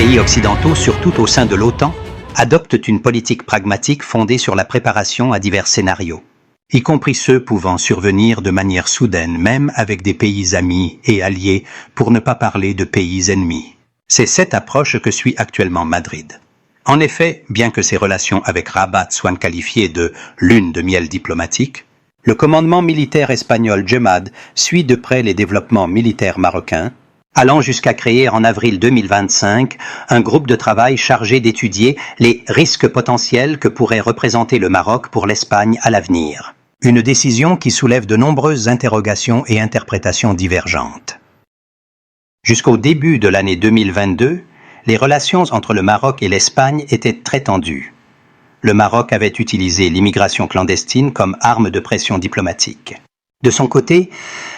pays occidentaux, surtout au sein de l'OTAN, adoptent une politique pragmatique fondée sur la préparation à divers scénarios, y compris ceux pouvant survenir de manière soudaine, même avec des pays amis et alliés, pour ne pas parler de pays ennemis. C'est cette approche que suit actuellement Madrid. En effet, bien que ses relations avec Rabat soient qualifiées de lune de miel diplomatique, le commandement militaire espagnol Gemad suit de près les développements militaires marocains, allant jusqu'à créer en avril 2025 un groupe de travail chargé d'étudier les risques potentiels que pourrait représenter le Maroc pour l'Espagne à l'avenir. Une décision qui soulève de nombreuses interrogations et interprétations divergentes. Jusqu'au début de l'année 2022, les relations entre le Maroc et l'Espagne étaient très tendues. Le Maroc avait utilisé l'immigration clandestine comme arme de pression diplomatique. De son côté,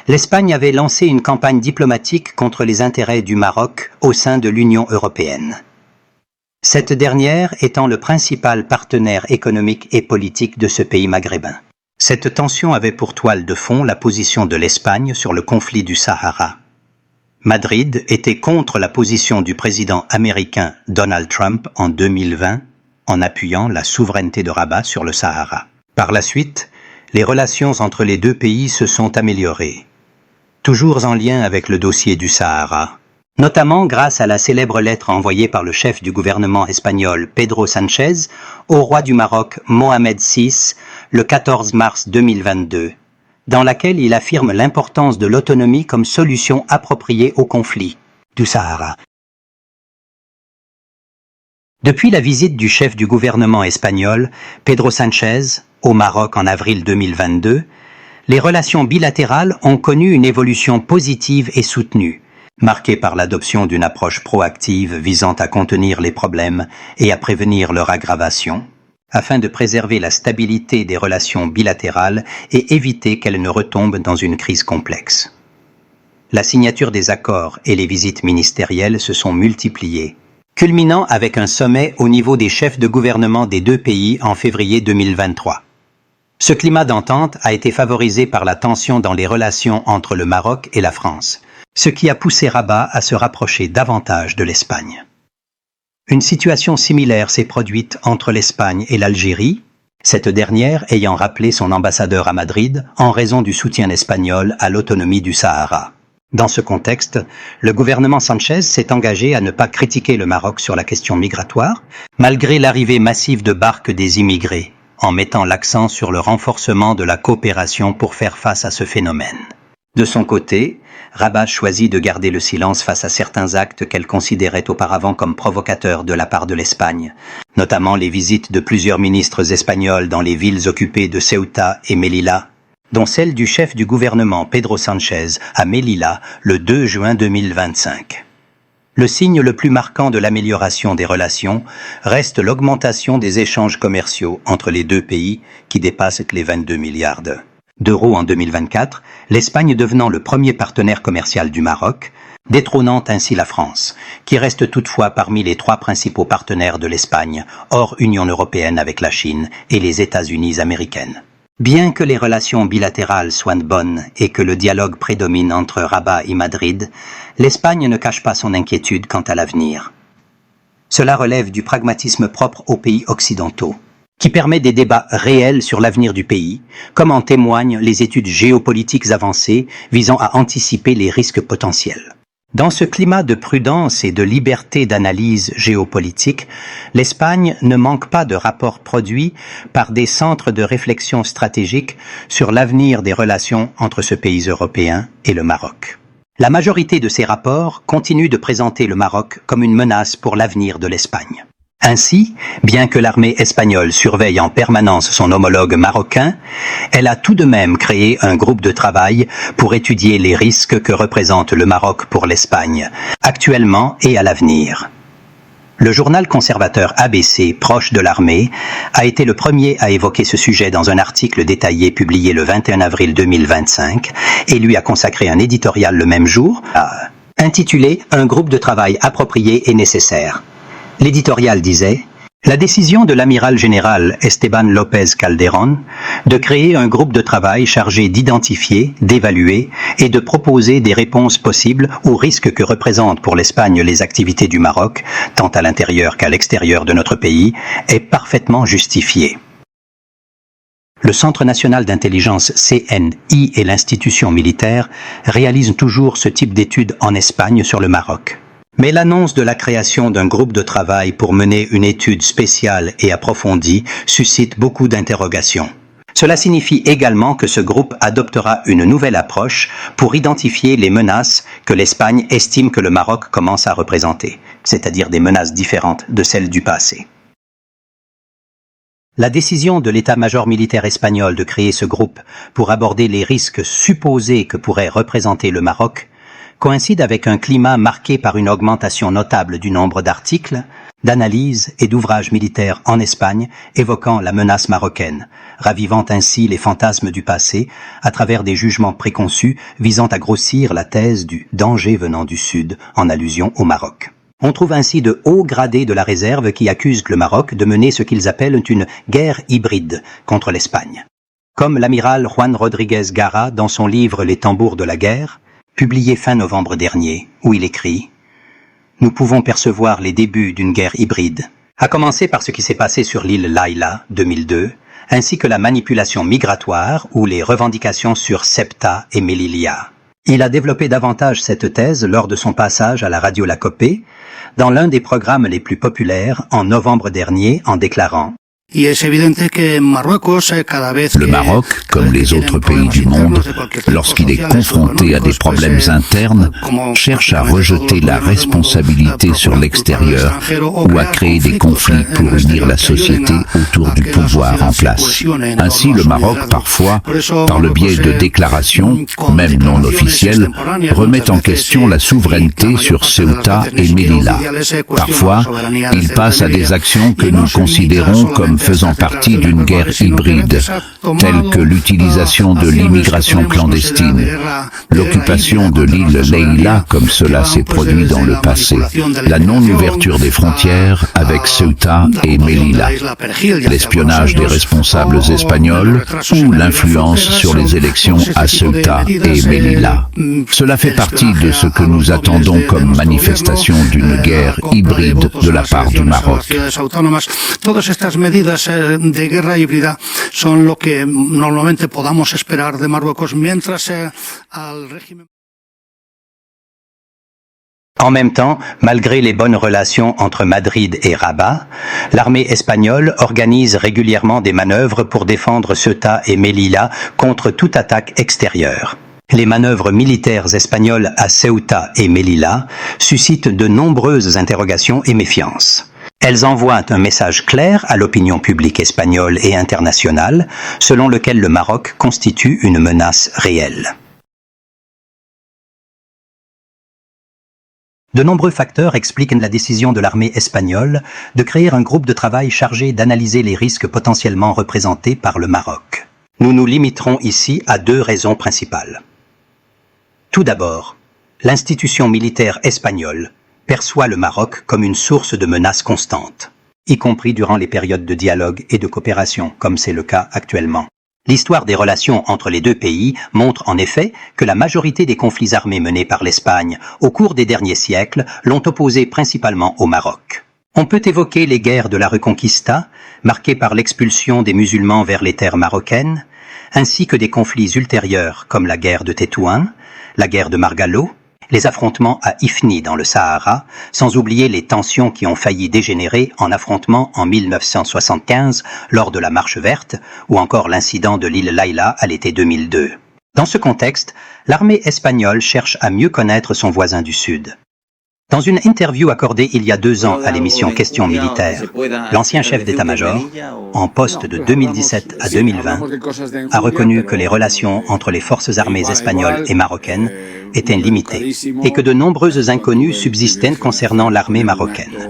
l'Espagne avait lancé une campagne diplomatique contre les intérêts du Maroc au sein de l'Union européenne. Cette dernière étant le principal partenaire économique et politique de ce pays maghrébin. Cette tension avait pour toile de fond la position de l'Espagne sur le conflit du Sahara. Madrid était contre la position du président américain Donald Trump en 2020 en appuyant la souveraineté de Rabat sur le Sahara. Par la suite, les relations entre les deux pays se sont améliorées, toujours en lien avec le dossier du Sahara, notamment grâce à la célèbre lettre envoyée par le chef du gouvernement espagnol Pedro Sánchez au roi du Maroc Mohamed VI le 14 mars 2022, dans laquelle il affirme l'importance de l'autonomie comme solution appropriée au conflit du Sahara. Depuis la visite du chef du gouvernement espagnol, Pedro Sánchez, au Maroc en avril 2022, les relations bilatérales ont connu une évolution positive et soutenue, marquée par l'adoption d'une approche proactive visant à contenir les problèmes et à prévenir leur aggravation, afin de préserver la stabilité des relations bilatérales et éviter qu'elles ne retombent dans une crise complexe. La signature des accords et les visites ministérielles se sont multipliées, culminant avec un sommet au niveau des chefs de gouvernement des deux pays en février 2023. Ce climat d'entente a été favorisé par la tension dans les relations entre le Maroc et la France, ce qui a poussé Rabat à se rapprocher davantage de l'Espagne. Une situation similaire s'est produite entre l'Espagne et l'Algérie, cette dernière ayant rappelé son ambassadeur à Madrid en raison du soutien espagnol à l'autonomie du Sahara. Dans ce contexte, le gouvernement Sánchez s'est engagé à ne pas critiquer le Maroc sur la question migratoire, malgré l'arrivée massive de barques des immigrés, en mettant l'accent sur le renforcement de la coopération pour faire face à ce phénomène. De son côté, Rabat choisit de garder le silence face à certains actes qu'elle considérait auparavant comme provocateurs de la part de l'Espagne, notamment les visites de plusieurs ministres espagnols dans les villes occupées de Ceuta et Melilla, dont celle du chef du gouvernement Pedro Sánchez à Melilla le 2 juin 2025. Le signe le plus marquant de l'amélioration des relations reste l'augmentation des échanges commerciaux entre les deux pays qui dépassent les 22 milliards d'euros en 2024, l'Espagne devenant le premier partenaire commercial du Maroc, détrônant ainsi la France, qui reste toutefois parmi les trois principaux partenaires de l'Espagne, hors Union européenne avec la Chine et les États-Unis américaines. Bien que les relations bilatérales soient bonnes et que le dialogue prédomine entre Rabat et Madrid, l'Espagne ne cache pas son inquiétude quant à l'avenir. Cela relève du pragmatisme propre aux pays occidentaux, qui permet des débats réels sur l'avenir du pays, comme en témoignent les études géopolitiques avancées visant à anticiper les risques potentiels. Dans ce climat de prudence et de liberté d'analyse géopolitique, l'Espagne ne manque pas de rapports produits par des centres de réflexion stratégique sur l'avenir des relations entre ce pays européen et le Maroc. La majorité de ces rapports continue de présenter le Maroc comme une menace pour l'avenir de l'Espagne. Ainsi, bien que l'armée espagnole surveille en permanence son homologue marocain, elle a tout de même créé un groupe de travail pour étudier les risques que représente le Maroc pour l'Espagne, actuellement et à l'avenir. Le journal conservateur ABC, proche de l'armée, a été le premier à évoquer ce sujet dans un article détaillé publié le 21 avril 2025 et lui a consacré un éditorial le même jour, intitulé « Un groupe de travail approprié et nécessaire ». L'éditorial disait La décision de l'amiral général Esteban López Calderón de créer un groupe de travail chargé d'identifier, d'évaluer et de proposer des réponses possibles aux risques que représentent pour l'Espagne les activités du Maroc, tant à l'intérieur qu'à l'extérieur de notre pays, est parfaitement justifiée. Le Centre national d'intelligence CNI et l'institution militaire réalisent toujours ce type d'études en Espagne sur le Maroc. Mais l'annonce de la création d'un groupe de travail pour mener une étude spéciale et approfondie suscite beaucoup d'interrogations. Cela signifie également que ce groupe adoptera une nouvelle approche pour identifier les menaces que l'Espagne estime que le Maroc commence à représenter, c'est-à-dire des menaces différentes de celles du passé. La décision de l'état-major militaire espagnol de créer ce groupe pour aborder les risques supposés que pourrait représenter le Maroc coïncide avec un climat marqué par une augmentation notable du nombre d'articles, d'analyses et d'ouvrages militaires en Espagne évoquant la menace marocaine, ravivant ainsi les fantasmes du passé à travers des jugements préconçus visant à grossir la thèse du danger venant du Sud en allusion au Maroc. On trouve ainsi de hauts gradés de la réserve qui accusent le Maroc de mener ce qu'ils appellent une guerre hybride contre l'Espagne. Comme l'amiral Juan Rodríguez Gara dans son livre Les tambours de la guerre, publié fin novembre dernier, où il écrit « Nous pouvons percevoir les débuts d'une guerre hybride, à commencer par ce qui s'est passé sur l'île Layla, 2002, ainsi que la manipulation migratoire ou les revendications sur Ceuta et Melilla. » Il a développé davantage cette thèse lors de son passage à la radio La Copé, dans l'un des programmes les plus populaires en novembre dernier, en déclarant Le Maroc, comme les autres pays du monde, lorsqu'il est confronté à des problèmes internes, cherche à rejeter la responsabilité sur l'extérieur ou à créer des conflits pour unir la société autour du pouvoir en place. Ainsi, le Maroc, parfois, par le biais de déclarations, même non officielles, remet en question la souveraineté sur Ceuta et Melilla. Parfois, il passe à des actions que nous considérons comme faisant partie d'une guerre hybride, telle que l'utilisation de l'immigration clandestine, l'occupation de l'île Leila comme cela s'est produit dans le passé, la non-ouverture des frontières avec Ceuta et Melilla, l'espionnage des responsables espagnols ou l'influence sur les élections à Ceuta et Melilla. Cela fait partie de ce que nous attendons comme manifestation d'une guerre hybride de la part du Maroc. De guerra híbrida son lo que normalmente podamos esperar de Marruecos mientras al régimen. En même temps, malgré les bonnes relations entre Madrid et Rabat, l'armée espagnole organise régulièrement des manœuvres pour défendre Ceuta et Melilla contre toute attaque extérieure. Les manœuvres militaires espagnoles à Ceuta et Melilla suscitent de nombreuses interrogations et méfiances. Elles envoient un message clair à l'opinion publique espagnole et internationale, selon lequel le Maroc constitue une menace réelle. De nombreux facteurs expliquent la décision de l'armée espagnole de créer un groupe de travail chargé d'analyser les risques potentiellement représentés par le Maroc. Nous nous limiterons ici à deux raisons principales. Tout d'abord, l'institution militaire espagnole perçoit le Maroc comme une source de menaces constantes, y compris durant les périodes de dialogue et de coopération, comme c'est le cas actuellement. L'histoire des relations entre les deux pays montre en effet que la majorité des conflits armés menés par l'Espagne au cours des derniers siècles l'ont opposé principalement au Maroc. On peut évoquer les guerres de la Reconquista, marquées par l'expulsion des musulmans vers les terres marocaines, ainsi que des conflits ultérieurs comme la guerre de Tétouan, la guerre de Margallo, les affrontements à Ifni dans le Sahara, sans oublier les tensions qui ont failli dégénérer en affrontements en 1975 lors de la Marche verte, ou encore l'incident de l'île Layla à l'été 2002. Dans ce contexte, l'armée espagnole cherche à mieux connaître son voisin du Sud. Dans une interview accordée il y a 2 ans à l'émission Questions militaires, l'ancien chef d'état-major, en poste de 2017 à 2020, a reconnu que les relations entre les forces armées espagnoles et marocaines étaient limitées et que de nombreuses inconnues subsistaient concernant l'armée marocaine.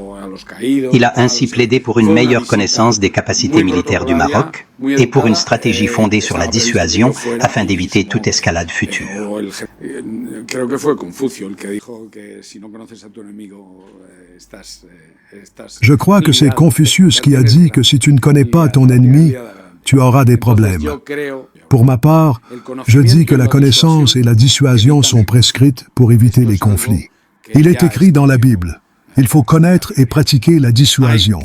Il a ainsi plaidé pour une meilleure connaissance des capacités militaires du Maroc et pour une stratégie fondée sur la dissuasion afin d'éviter toute escalade future. Je crois que c'est Confucius qui a dit que si tu ne connais pas ton ennemi, tu auras des problèmes. Pour ma part, je dis que la connaissance et la dissuasion sont prescrites pour éviter les conflits. Il est écrit dans la Bible, il faut connaître et pratiquer la dissuasion.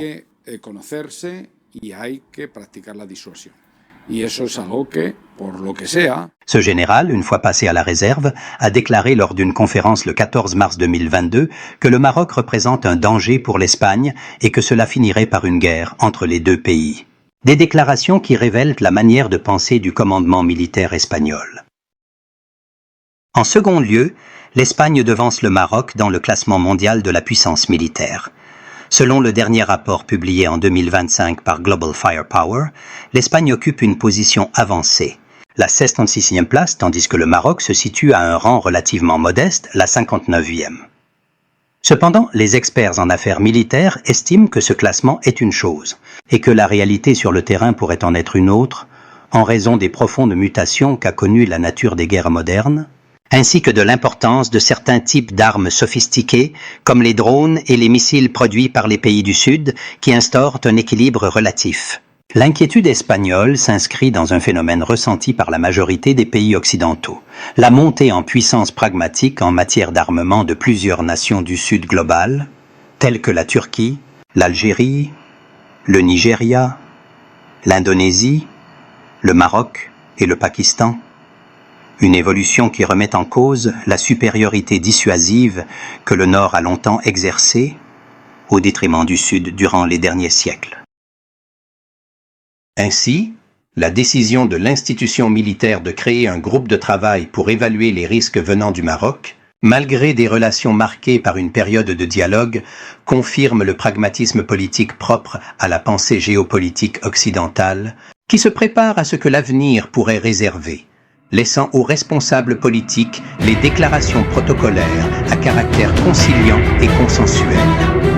Ce général, une fois passé à la réserve, a déclaré lors d'une conférence le 14 mars 2022 que le Maroc représente un danger pour l'Espagne et que cela finirait par une guerre entre les deux pays. Des déclarations qui révèlent la manière de penser du commandement militaire espagnol. En second lieu, l'Espagne devance le Maroc dans le classement mondial de la puissance militaire. Selon le dernier rapport publié en 2025 par Global Firepower, l'Espagne occupe une position avancée, la 66e place, tandis que le Maroc se situe à un rang relativement modeste, la 59e. Cependant, les experts en affaires militaires estiment que ce classement est une chose, et que la réalité sur le terrain pourrait en être une autre, en raison des profondes mutations qu'a connues la nature des guerres modernes, ainsi que de l'importance de certains types d'armes sophistiquées, comme les drones et les missiles produits par les pays du Sud, qui instaurent un équilibre relatif. L'inquiétude espagnole s'inscrit dans un phénomène ressenti par la majorité des pays occidentaux, la montée en puissance pragmatique en matière d'armement de plusieurs nations du Sud global, telles que la Turquie, l'Algérie, le Nigeria, l'Indonésie, le Maroc et le Pakistan. Une évolution qui remet en cause la supériorité dissuasive que le Nord a longtemps exercée au détriment du Sud durant les derniers siècles. Ainsi, la décision de l'institution militaire de créer un groupe de travail pour évaluer les risques venant du Maroc, malgré des relations marquées par une période de dialogue, confirme le pragmatisme politique propre à la pensée géopolitique occidentale, qui se prépare à ce que l'avenir pourrait réserver, laissant aux responsables politiques les déclarations protocolaires à caractère conciliant et consensuel.